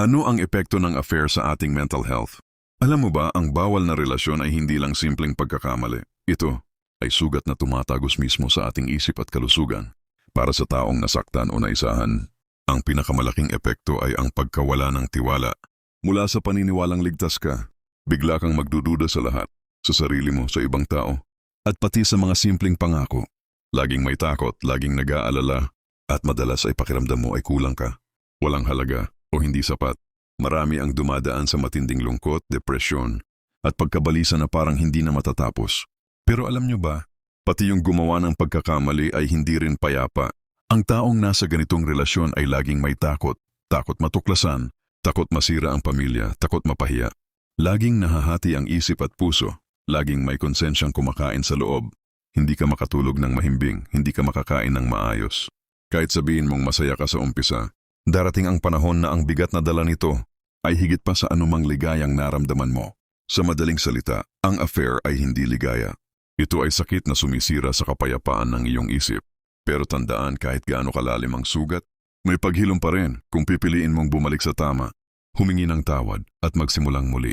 Ano ang epekto ng affair sa ating mental health? Alam mo ba, ang bawal na relasyon ay hindi lang simpleng pagkakamali. Ito ay sugat na tumatagos mismo sa ating isip at kalusugan. Para sa taong nasaktan o naisahan, ang pinakamalaking epekto ay ang pagkawala ng tiwala. Mula sa paniniwalang ligtas ka, bigla kang magdududa sa lahat, sa sarili mo, sa ibang tao, at pati sa mga simpleng pangako. Laging may takot, laging nag-aalala, at madalas ay pakiramdam mo ay kulang ka, walang halaga o hindi sapat. Marami ang dumadaan sa matinding lungkot, depresyon, at pagkabalisa na parang hindi na matatapos. Pero alam nyo ba, pati yung gumawa ng pagkakamali ay hindi rin payapa. Ang taong nasa ganitong relasyon ay laging may takot, takot matuklasan, takot masira ang pamilya, takot mapahiya. Laging nahahati ang isip at puso, laging may konsensyang kumakain sa loob. Hindi ka makatulog ng mahimbing, hindi ka makakain ng maayos. Kahit sabihin mong masaya ka sa umpisa, darating ang panahon na ang bigat na dala nito ay higit pa sa anumang ligayang naramdaman mo. Sa madaling salita, ang affair ay hindi ligaya. Ito ay sakit na sumisira sa kapayapaan ng iyong isip. Pero tandaan, kahit gaano kalalim ang sugat, may paghilom pa rin kung pipiliin mong bumalik sa tama, humingi ng tawad at magsimulang muli.